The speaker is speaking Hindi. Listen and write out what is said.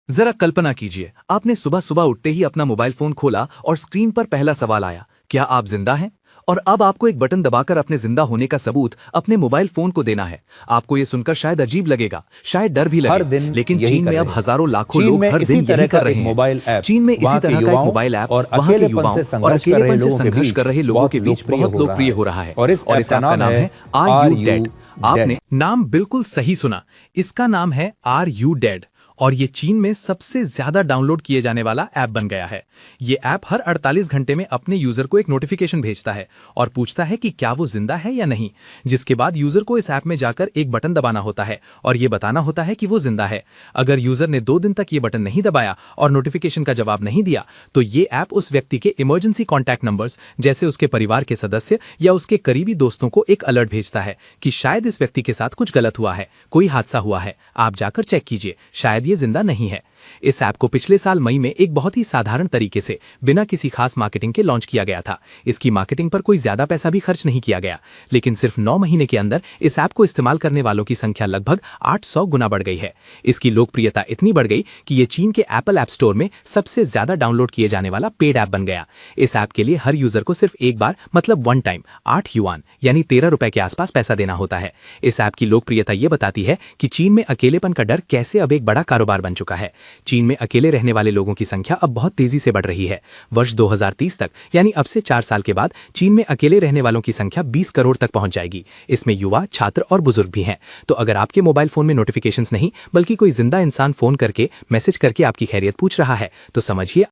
जरा कल्पना कीजिए, आपने सुबह सुबह उठते ही अपना मोबाइल फोन खोला और स्क्रीन पर पहला सवाल आया, क्या आप जिंदा हैं? और अब आपको एक बटन दबाकर अपने जिंदा होने का सबूत अपने मोबाइल फोन को देना है। आपको यह सुनकर शायद अजीब लगेगा, शायद डर भी हर लगे, दिन लेकिन यही चीन कर में अब रहे हैं। हजारों लाखों चीन लोग में हर इसी दिन तरह यही का कर रहे एक हैं। मोबाइल ऐप चीन में इसी वहाँ के तरह का एक युवाओं मोबाइल ऐप और वहां के अकेलेपन युवाओं से और संघर्ष कर रहे अकेलेपन से लोगों के संघर्ष बीच कर रहे लोगों बहुत के बीच लोकप्रिय बहुत हो रहा लोकप्रिय है। हो रहा है। और इस ऐप ऐप का नाम है आर यू डेड। आपने नाम बिल्कुल सही सुना, इसका नाम है आर यू डेड और ये चीन में सबसे ज्यादा डाउनलोड किए जाने वाला ऐप बन गया है। ये ऐप हर 48 घंटे में अपने यूजर को एक नोटिफिकेशन भेजता है और पूछता है कि क्या वो जिंदा है या नहीं, जिसके बाद यूजर को इस ऐप में जाकर एक बटन दबाना होता है और ये बताना होता है कि वो जिंदा है। अगर यूजर ने 2 दिन तक ये बटन नहीं दबाया और नोटिफिकेशन का जवाब नहीं दिया तो ये ऐप उस व्यक्ति के इमरजेंसी कॉन्टैक्ट नंबर्स जैसे उसके परिवार के सदस्य या उसके करीबी दोस्तों को एक अलर्ट भेजता है कि शायद इस व्यक्ति के साथ कुछ गलत हुआ है, कोई हादसा हुआ है, आप जाकर चेक कीजिए, शायद ये जिंदा नहीं है। इस ऐप को पिछले साल मई में एक बहुत ही साधारण तरीके से बिना किसी खास मार्केटिंग के लॉन्च किया गया था। इसकी मार्केटिंग पर कोई ज्यादा पैसा भी खर्च नहीं किया गया, लेकिन सिर्फ 9 महीने के अंदर इस ऐप को इस्तेमाल करने वालों की संख्या लगभग 800 गुना बढ़ गई है। इसकी लोकप्रियता इतनी बढ़ गई कि ये चीन के एप्पल ऐप स्टोर में सबसे ज्यादा डाउनलोड किए जाने वाला पेड ऐप बन गया। इस ऐप के लिए हर यूजर को सिर्फ एक बार मतलब वन टाइम 8 युआन यानी 13 रुपए के आसपास पैसा देना होता है। इस ऐप की लोकप्रियता ये बताती है कि चीन में अकेलेपन का डर कैसे अब एक बड़ा कारोबार बन चुका है। चीन में अकेले रहने वाले लोगों की संख्या अब बहुत तेजी से बढ़ रही है। वर्ष 2030 तक यानी अब से 4 साल के बाद चीन में अकेले रहने वालों की संख्या 20 करोड़ तक पहुंच जाएगी। इसमें युवा, छात्र और बुजुर्ग भी हैं। तो अगर आपके मोबाइल फोन में नोटिफिकेशंस नहीं बल्कि कोई जिंदा इंसान फोन करके मैसेज करके आपकी खैरियत पूछ रहा है तो समझिए